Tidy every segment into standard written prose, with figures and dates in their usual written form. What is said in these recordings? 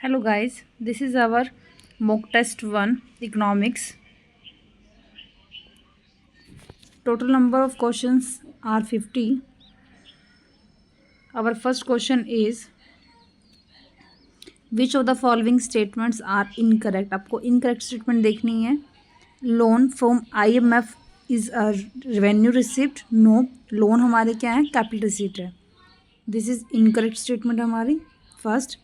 Hello guys, this is our mock test 1 economics. Total number of questions are 50. Our first question is which of the following statements are incorrect. आपको incorrect statement देखनी है. Loan from IMF is a revenue receipt. No, loan हमारे क्या है, capital receipt है. This is incorrect statement हमारी first.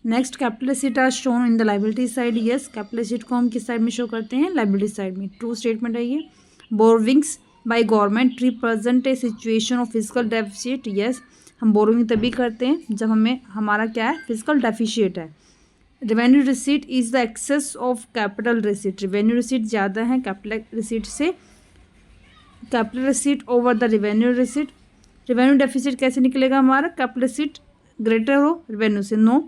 Next capital receipt are shown in the liability side. Yes, capital receipt को हम किस साइड में शो करते हैं, लाइबिलिटी साइड में. ट्रू स्टेटमेंट है ये. Borrowings by government represent a situation of physical deficit. Yes, हम बोरोविंग तभी करते हैं जब हमें हमारा क्या है, फिजिकल डेफिशिएट है. Revenue receipt is the excess of capital receipt. Revenue receipt ज़्यादा है कैपिटल रिसीट से. Capital receipt over the revenue receipt. Revenue deficit कैसे निकलेगा हमारा, कैपिटल रिसीट ग्रेटर हो रेवेन्यू से. नो,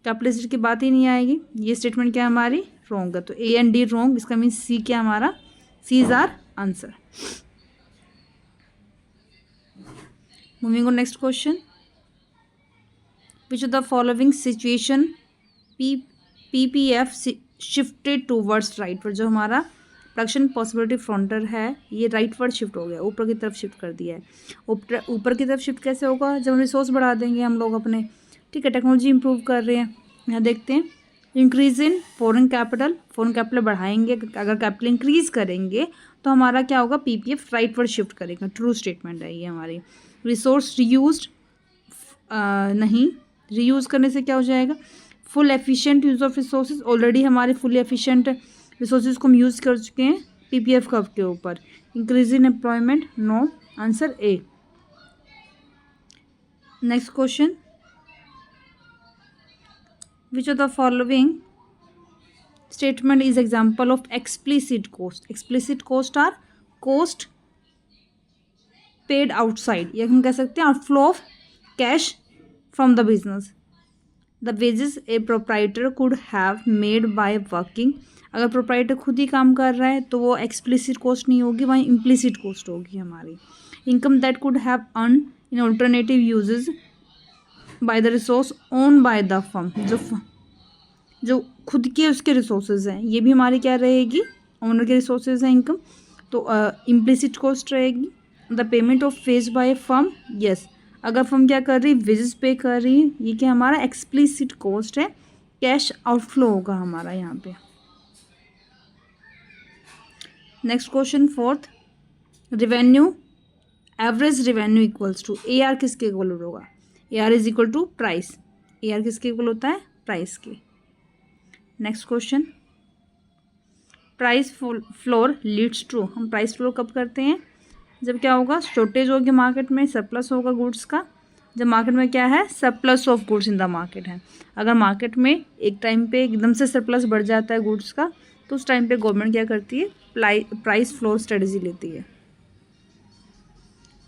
कैपिटल रिसीट की बात ही नहीं आएगी. ये स्टेटमेंट क्या हमारी रॉन्ग है. तो ए एंड डी रॉन्ग. इसका मीन सी क्या हमारा, C is our answer. Moving on next question. Which of the following situation PPF shifted towards rightward. जो हमारा प्रोडक्शन पॉसिबिलिटी फ्रंटर है ये राइटवर्ड शिफ्ट हो गया, ऊपर की तरफ शिफ्ट कर दिया है. ऊपर की तरफ शिफ्ट कैसे होगा, जब रिसोर्स बढ़ा देंगे हम लोग अपने. ठीक है, टेक्नोलॉजी इंप्रूव कर रहे हैं. यहाँ देखते हैं increase in foreign capital. Foreign capital बढ़ाएंगे, अगर कैपिटल इंक्रीज करेंगे तो हमारा क्या होगा, पीपीएफ राइटवर्ड शिफ्ट करेगा. ट्रू स्टेटमेंट है ये हमारी. रिसोर्स रीयूज्ड नहीं, रीयूज करने से क्या हो जाएगा, full efficient use of resources. Already हमारे फुल एफिशिएंट रिसोर्सेज को हम यूज़ कर चुके हैं पीपीएफ कर्व के ऊपर. Increase in employment, no, answer A. Next question. Which of the following statement is example of explicit cost? Explicit cost are cost paid outside. या हम कह सकते हैं outflow of cash from the business. The wages a proprietor could have made by working. अगर proprietor खुद ही काम कर रहा है तो वो एक्सप्लिसिट कॉस्ट नहीं होगी, वहीं इम्प्लिसिट कॉस्ट होगी हमारी. Income that could have earned in alternative uses by the resource own by the firm. जो खुद के उसके रिसोर्सेज हैं ये भी हमारी क्या रहेगी, ओनर के रिसोर्सेज हैं इनकम. तो इम्प्लिसिट कॉस्ट रहेगी. The payment of ways by firm. Yes, अगर फर्म क्या कर रही, वेजेस पे कर रही है, ये क्या हमारा एक्सप्लिसिट कॉस्ट है. कैश आउटफ्लो होगा हमारा यहाँ पे. Next question fourth. Revenue average revenue equals to A R किसके इक्वल होगा, A R is equal to price. A R किसके इक्वल होता है, प्राइस के. Next question. Price floor leads to. हम प्राइस फ्लोर कब करते हैं, जब क्या होगा, शॉर्टेज होगी मार्केट में, सरप्लस होगा गुड्स का. जब मार्केट में क्या है, surplus of goods in the market है. अगर मार्केट में एक टाइम पे एकदम से सरप्लस बढ़ जाता है गुड्स का तो उस टाइम पे गवर्नमेंट क्या करती है, प्राइस फ्लोर स्ट्रेटजी लेती है.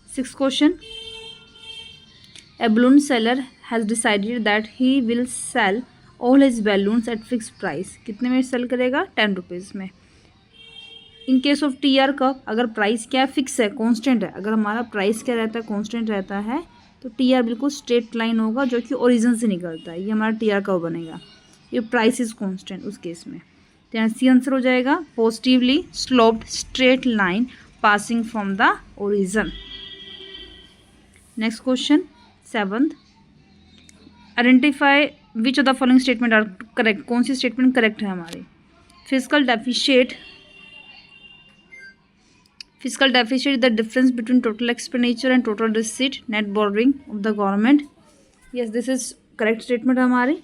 Six question. A balloon seller has decided that he will sell all his balloons at fixed price. कितने में सेल करेगा, 10 रुपीज़ में. In case of T R curve, अगर प्राइस क्या है, फिक्स है, कांस्टेंट है. अगर हमारा प्राइस क्या रहता है, कांस्टेंट रहता है, तो टी आर बिल्कुल स्ट्रेट लाइन होगा जो कि ओरिजिन से निकलता है. ये हमारा टी आर कर्व बनेगा. ये प्राइस इज कांस्टेंट उस केस में. तो यहाँ सी आंसर हो जाएगा positively sloped straight line passing from the origin. Next question. Seventh. Identify which of the following statement are correct. कौन सी स्टेटमेंट करेक्ट है हमारी. Fiscal deficit is the difference between total expenditure and total receipt net borrowing of the government. Yes, this is correct statement हमारी.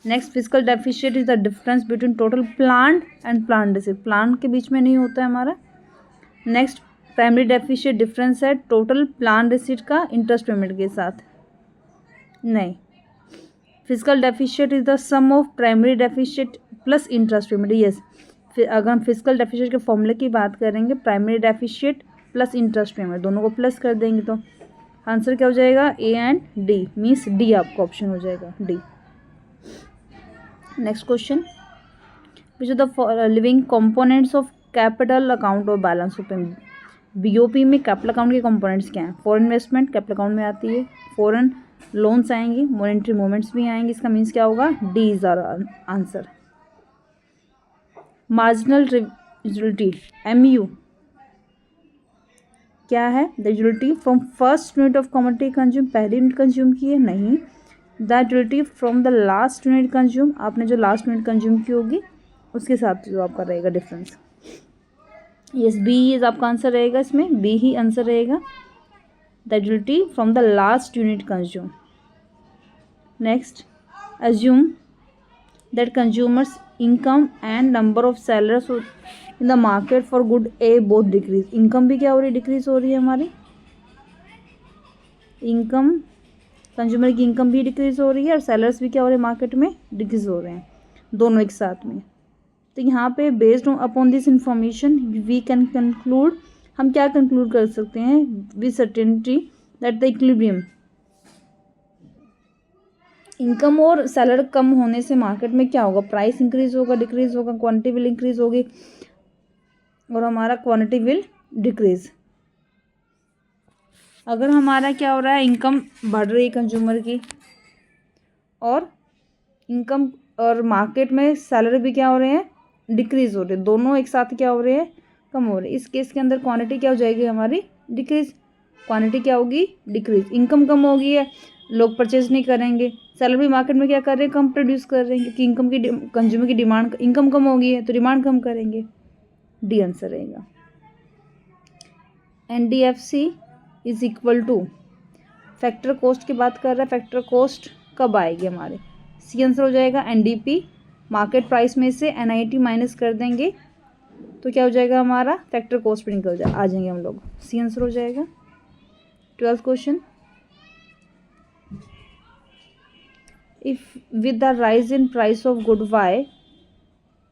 Next, fiscal deficit is the difference between total plan and plan receipt. Plan के बीच में नहीं होता है हमारा. Next, primary deficit difference है total plan receipt का इंटरेस्ट पेमेंट के साथ. नहीं, physical deficit is the sum of primary deficit plus interest payment. Yes, अगर हम फिजिकल डेफिशिएट के फॉर्मूले की बात करेंगे, primary deficit plus interest payment, दोनों को प्लस कर देंगे तो आंसर क्या हो जाएगा, A and D. Means D आपका ऑप्शन हो जाएगा, डी. Next question. Which of the living components of capital account और बैलेंस ऑफ पेमेंट. बीओपी में कैपिटल अकाउंट के कंपोनेंट्स क्या हैं. फॉरेन इन्वेस्टमेंट कैपिटल अकाउंट में आती है. फॉरेन लोन्स आएंगे, मॉनेटरी मूवमेंट्स भी आएंगे। इसका मीन्स क्या होगा, D is our answer. Marginal utility MU क्या है, the utility from first unit of commodity consume, पहली यूनिट कंज्यूम की है, नहीं। The utility from the last unit consume, आपने जो लास्ट यूनिट कंज्यूम की होगी उसके साथ जो आपका रहेगा डिफरेंस। यस, बी इज आपका आंसर रहेगा, इसमें बी ही आंसर रहेगा, the utility from the last unit consume. Next, assume that consumers income and number of sellers in the market for good A both decrease। Income भी क्या हो रही है, decrease हो रही है हमारी, इनकम, कंज्यूमर की इनकम भी डिक्रीज हो रही है और सेलर्स भी क्या हो रहे हैं, मार्केट में डिक्रीज हो रहे हैं, दोनों एक साथ में। तो यहाँ पे based upon this information we can conclude, हम क्या कंक्लूड कर सकते हैं with certainty that the equilibrium, income और सैलरी कम होने से मार्केट में क्या होगा, प्राइस इंक्रीज होगा, डिक्रीज होगा, क्वांटिटी विल इंक्रीज होगी और हमारा क्वांटिटी विल डिक्रीज। अगर हमारा क्या हो रहा है, इनकम बढ़ रही है कंज्यूमर की और इनकम और मार्केट में सैलरी भी क्या हो रहे हैं, डिक्रीज हो रहे हैं, दोनों एक साथ क्या हो रहे हैं, कम हो रहे हैं। इस केस के अंदर क्वांटिटी क्या हो जाएगी हमारी, डिक्रीज, क्वांटिटी क्या होगी, डिक्रीज। इनकम कम हो गई है, लोग परचेज नहीं करेंगे, सैलरी मार्केट में क्या कर रहे हैं, कम प्रोड्यूस कर रहे हैं, क्योंकि इनकम की कंज्यूमर की डिमांड, इनकम कम हो गई है तो डिमांड कम करेंगे, डी आंसर रहेगा। NDFC is equal to, factor cost की बात कर रहा है, फैक्टर कॉस्ट कब आएगी हमारे, सी आंसर हो जाएगा। NDP मार्केट प्राइस में से NIT माइनस कर देंगे तो क्या हो जाएगा हमारा, फैक्टर कॉस्ट पे निकल आ जाएंगे हम लोग, सी आंसर हो जाएगा। 12th question, if with the rise in price of good Y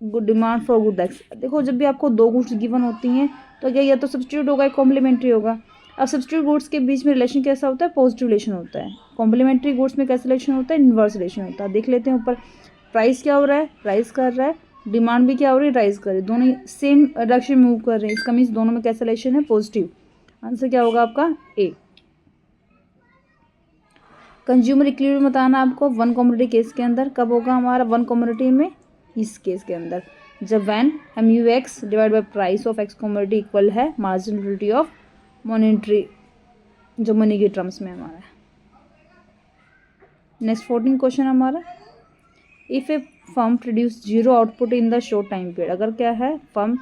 good demand for good X. देखो जब भी आपको दो गुड्स गिवन होती हैं तो क्या या तो सब्स्टिट्यूट होगा या कॉम्प्लीमेंट्री होगा। अब सब्स्टिट्यूट गुड्स के बीच में रिलेशन कैसा होता है, पॉजिटिव रिलेशन होता है। कॉम्प्लीमेंट्री गुड्स में कैसा रिलेशन होता है, इन्वर्स रिलेशन होता है। देख लेते हैं ऊपर, प्राइस क्या हो रहा है, राइज कर रहा है, डिमांड भी क्या हो रही है, राइज कर रही है, दोनों सेम डायरेक्शन में मूव कर रहे हैं। इसका मीन्स दोनों में कैसा रिलेशन है, पॉजिटिव। आंसर क्या होगा आपका, ए। कंज्यूमर इक्विलिब्रियम बताना आपको वन कमोडिटी केस के अंदर कब होगा हमारा, वन कमोडिटी में, इस केस के अंदर जब when MUX divide by price of X commodity equal है मार्जिनलिटी ऑफ मॉनेटरी, जो मनी के टर्म्स में हमारा है। नेक्स्ट 14 क्वेश्चन हमारा, if a firm produce zero output in the short time period. अगर क्या है, फर्म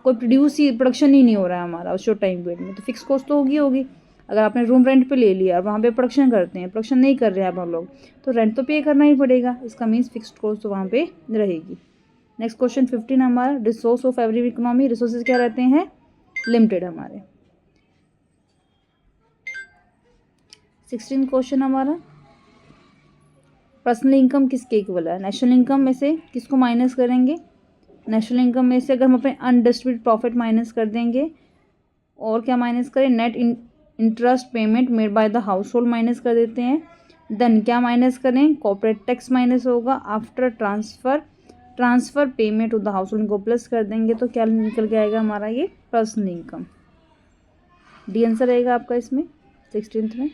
कोई प्रोडक्शन ही नहीं हो रहा है हमारा शॉर्ट टाइम पीरियड में, तो फिक्स कॉस्ट तो होगी। अगर आपने रूम रेंट पे ले लिया और वहाँ पे प्रोडक्शन करते हैं, प्रोडक्शन नहीं कर रहे हैं आप लोग, तो रेंट तो पे करना ही पड़ेगा। इसका मीन्स फिक्स्ड कॉस्ट तो वहाँ पे रहेगी। नेक्स्ट क्वेश्चन 15 हमारा, resource of every economy, resources क्या रहते हैं, लिमिटेड हमारे। 16 क्वेश्चन हमारा, पर्सनल इनकम किसके इक्वल है, नेशनल इनकम में से किसको माइनस करेंगे, नेशनल इनकम में से अगर हम अपने अनडिस्ट्रीब्यूटेड प्रॉफिट माइनस कर देंगे और क्या माइनस करें, net interest payment made by the household minus कर देते हैं। देन क्या माइनस करें, कॉर्पोरेट टैक्स माइनस होगा। After transfer payment to the household को प्लस कर देंगे तो क्या निकल के आएगा हमारा, ये पर्सनल इनकम। डी आंसर रहेगा आपका इसमें 16th में।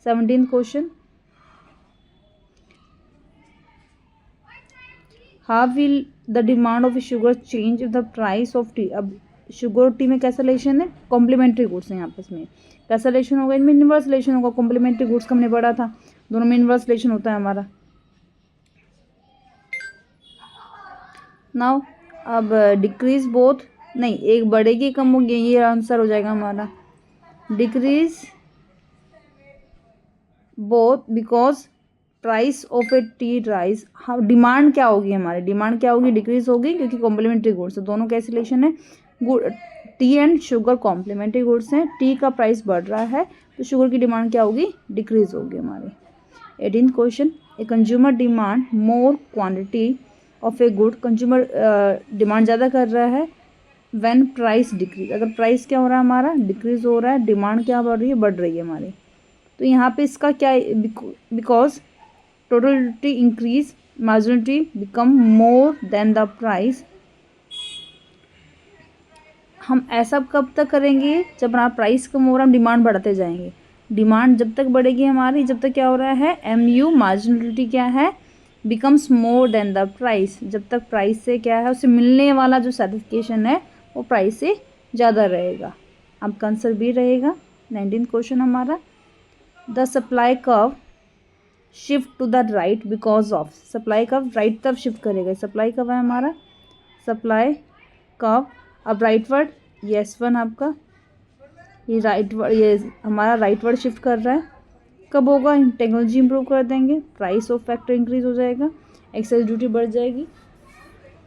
17th question, how will the demand of sugar change if the price of T. अब शुगर और टी में कैसा रिलेशन है, कॉम्प्लीमेंट्री गुड्स है यहाँ पे, इसमें कैसा रिलेशन होगा, इनमें इनवर्स रिलेशन होगा। कॉम्प्लीमेंट्री गुड्स का हमने पढ़ा था, दोनों में इनवर्स रिलेशन होता है हमारा। नाउ अब डिक्रीज बोथ, नहीं एक बढ़ेगी कम होगी, ये आंसर हो जाएगा हमारा, decrease both because price of A T rise. हाँ, डिमांड क्या होगी हमारी, डिमांड क्या होगी, डिक्रीज होगी, क्योंकि कॉम्प्लीमेंट्री गुड्स है, दोनों कैसे रिलेशन है, tea and sugar complementary goods हैं। टी का प्राइस बढ़ रहा है तो शुगर की डिमांड क्या होगी, डिक्रीज होगी हमारी। 18th question, a consumer demand more quantity of a good, consumer demand ज़्यादा कर रहा है व्हेन प्राइस डिक्रीज। अगर प्राइस क्या हो रहा है हमारा, डिक्रीज हो रहा है, डिमांड क्या बढ़ रही है, बढ़ रही है हमारी। तो यहाँ पे इसका क्या, because total utility increase marginal utility become more than the price. हम ऐसा कब तक करेंगे, जब हमारा प्राइस कम हो रहा है, हम डिमांड बढ़ाते जाएंगे। डिमांड जब तक बढ़ेगी हमारी, जब तक क्या हो रहा है, MU मार्जिनलिटी क्या है, becomes more than the price. जब तक प्राइस से क्या है, उसे मिलने वाला जो सेटिस्फिकेशन है वो प्राइस से ज़्यादा रहेगा। आपका आंसर भी रहेगा। 19th क्वेश्चन हमारा, the supply curve shift to the right because of. Supply curve right तरफ शिफ्ट करेगा। सप्लाई कर्व है हमारा, सप्लाई कर्व अब राइटवर्ड, यस वन आपका ये राइटवर्ड, ये हमारा राइटवर्ड शिफ्ट कर रहा है। कब होगा, टेक्नोलॉजी इंप्रूव कर देंगे, प्राइस ऑफ फैक्टर इंक्रीज हो जाएगा, एक्सेस ड्यूटी बढ़ जाएगी।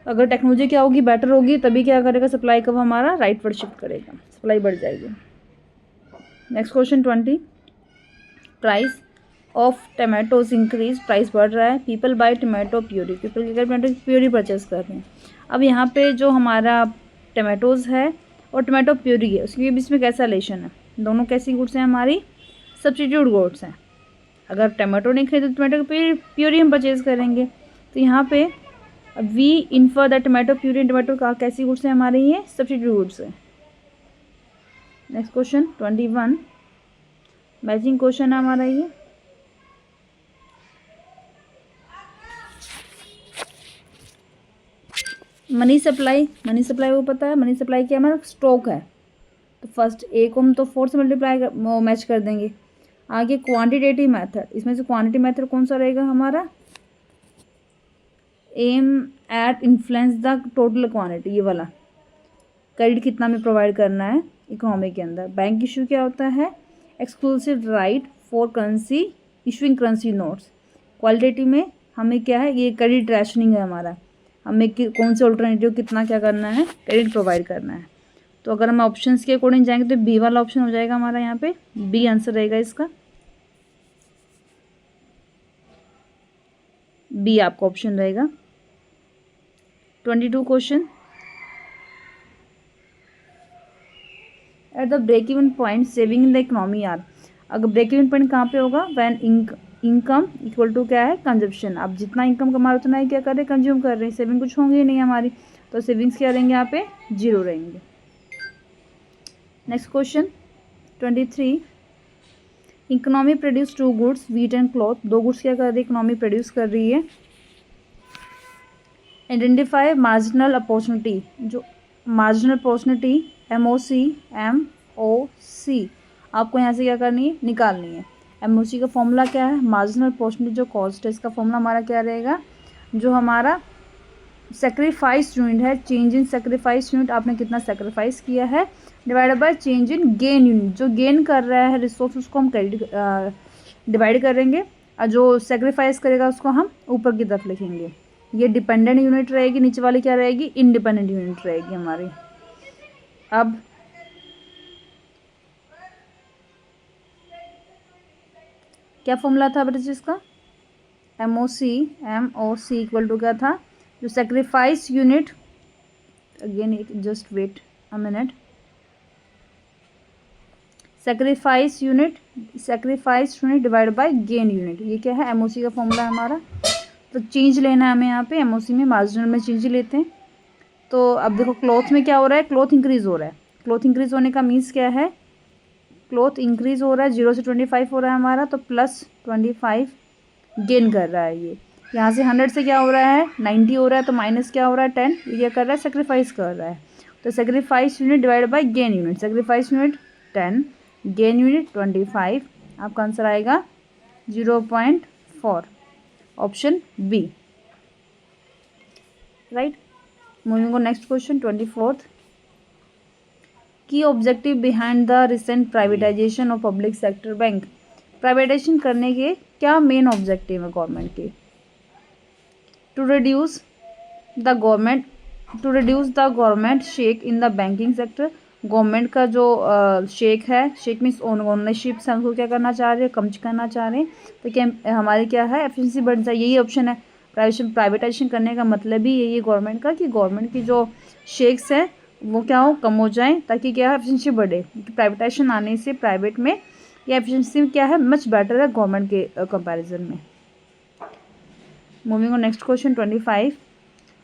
अगर टेक्नोलॉजी क्या होगी, बेटर होगी, तभी क्या करेगा, सप्लाई कर्व हमारा राइटवर्ड शिफ्ट करेगा, सप्लाई बढ़ जाएगी। Next question 20, price of tomatoes increase, price बढ़ रहा है, people buy tomato puree, people क्या टमाटो प्यूरी परचेस कर रहे हैं। अब यहाँ पे जो हमारा टमाटोज़ है और टमाटो प्यूरी है, उसके बीच में कैसा रिलेशन है, दोनों कैसी गुड्स हैं हमारी, सब्स्टिट्यूट गुड्स हैं। अगर टमाटो नहीं खरीदे तो टमाटो प्यूरी हम परचेज करेंगे। तो यहाँ पे we infer the tomato puree and tomato का कैसी गुड्स हैं हमारी, ये सब्स्टिट्यूट गुड्स है। नेक्स्ट क्वेश्चन 21, मैचिंग क्वेश्चन है हमारा ये। मनी सप्लाई को पता है, मनी सप्लाई क्या हमारा स्टॉक है, तो फर्स्ट ए को हम तो 4 से मल्टीप्लाई मैच कर देंगे। आगे क्वांटिटेटिव मेथड, इसमें से क्वांटिटी मेथड कौन सा रहेगा हमारा, M at influence the total quantity, ये वाला क्रेडिट कितना में प्रोवाइड करना है इकोनॉमी के अंदर। बैंक इशू क्या होता है, exclusive right for currency issuing currency notes. Qualitative में हमें क्या है, ये क्रेडिट रैशनिंग है हमारा, हमें कौन से अल्टरनेटिव कितना क्या करना है, क्रेडिट प्रोवाइड करना है। तो अगर हम ऑप्शंस के अकॉर्डिंग जाएंगे तो बी वाला ऑप्शन हो जाएगा हमारा, यहाँ पे बी आंसर रहेगा इसका, बी आपका ऑप्शन रहेगा। 22 question, at the break even point saving in the economy are. अगर ब्रेक इवन पॉइंट कहाँ पे होगा, व्हेन इनकम इक्वल टू क्या है, कंजप्शन। आप जितना इनकम कमा रहे उतना ही क्या कर रहे हैं, कंज्यूम कर रहे हैं, सेविंग कुछ होंगी ही नहीं हमारी, तो सेविंग्स क्या रहेंगे यहाँ पे, 0 रहेंगे। Next question 23, economy produce 2 goods wheat and cloth. 2 goods क्या कर रही है, इकोनॉमी प्रोड्यूस कर रही है। आइडेंटिफाई मार्जिनल अपॉर्चुनिटी, जो मार्जिनल अपॉर्चुनिटी MOC आपको यहाँ से क्या करनी है, निकालनी है। MOC का फॉर्मूला क्या है, मार्जिनल अपॉर्चुनिटी जो कॉस्ट है, इसका फॉर्मूला हमारा क्या रहेगा, जो हमारा सेक्रीफाइस यूनिट है, चेंज इन सेक्रीफाइस यूनिट, आपने कितना सेक्रीफाइस किया है, divided by change in gain unit, जो गेन कर रहा है रिसोर्स उसको हम क्रेडिट डिवाइड करेंगे, और जो सेक्रीफाइस करेगा उसको हम ऊपर की तरफ लिखेंगे। ये डिपेंडेंट यूनिट रहेगी, नीचे वाली क्या रहेगी, इंडिपेंडेंट यूनिट रहेगी हमारी। अब क्या फॉर्मूला था बेटा इसका, MOC इक्वल टू क्या था, जो sacrifice unit, again just wait a minute, sacrifice unit divide by gain unit, ये क्या है, MOC का फॉर्मूला है हमारा। तो चेंज लेना है हमें यहाँ पे, MOC में मार्जिनल में चेंज लेते हैं। तो अब देखो क्लॉथ में क्या हो रहा है, क्लॉथ इंक्रीज हो रहा है। क्लॉथ इंक्रीज होने का मीन्स क्या है, क्लॉथ इंक्रीज हो रहा है, 0 से 25 हो रहा है हमारा, तो +25 गेन कर रहा है। ये यहाँ से 100 से क्या हो रहा है, 90 हो रहा है, तो माइनस क्या हो रहा है, 10, ये क्या कर रहा है, सेक्रीफाइस कर रहा है। तो sacrifice unit divide by gain unit, sacrifice unit 10, gain unit 25, आपका आंसर आएगा 0.4, option B, right. Moving on next question 24th, की objective behind the recent privatisation of public sector bank. Privatisation करने के क्या मेन ऑब्जेक्टिव है government के, to reduce the government stake in the banking sector. Government का जो shake है, shake means ownership से हमको क्या करना चाह रहे हैं, कम करना चाह रहे हैं, तो क्या हमारी क्या है, एफिशिएंसी बढ़ जाए, यही ऑप्शन है। प्राइवेटाइजेशन करने का मतलब ही यही है गवर्नमेंट का, कि गवर्नमेंट की जो शेक्स है वो क्या हो, कम हो जाए, ताकि क्या है, एफिशिएंसी बढ़े। प्राइवेटाइजेशन आने से प्राइवेट में या एफिशिएंसी क्या है, मच बेटर है गवर्नमेंट के कंपैरिजन में। Moving on next question 25,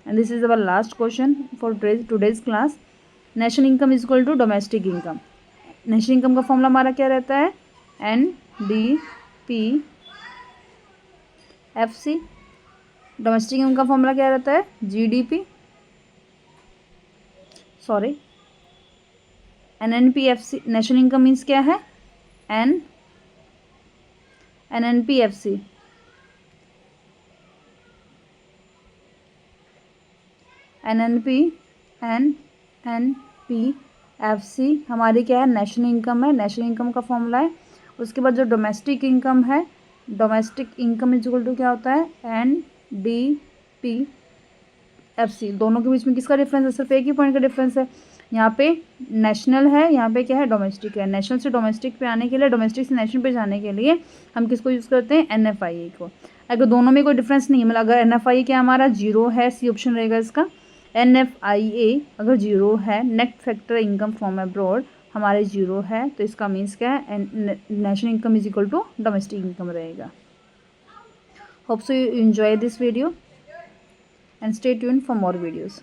and this is our last question for today's class. National income is equal to domestic income. National income का फॉर्मूला हमारा क्या रहता है, NDPFC। डोमेस्टिक इनकम का फॉर्मूला क्या रहता है? GDP, sorry NNPFC। National income means क्या है? NNPFC। NNPFC हमारी क्या है? नेशनल इनकम है। नेशनल इनकम का फॉर्मूला है। उसके बाद जो डोमेस्टिक इनकम है, domestic income is equal to क्या होता है? NDPFC। दोनों के बीच में किसका डिफरेंस है? सिर्फ एक ही पॉइंट का डिफरेंस है। यहाँ पे नेशनल है, यहाँ पे क्या है? डोमेस्टिक है। नेशनल से डोमेस्टिक पे आने के लिए, डोमेस्टिक से नेशनल पे जाने के लिए हम किसको यूज़ करते हैं? NFIA को। अगर दोनों में कोई डिफरेंस नहीं है, मतलब अगर NFIA क्या हमारा 0 है, सी ऑप्शन रहेगा इसका। NFIA अगर 0 है, net factor income from abroad हमारे 0 है, तो इसका मीन्स क्या है? National income is equal to domestic income रहेगा। Hope so you enjoy this video and stay tuned for more videos.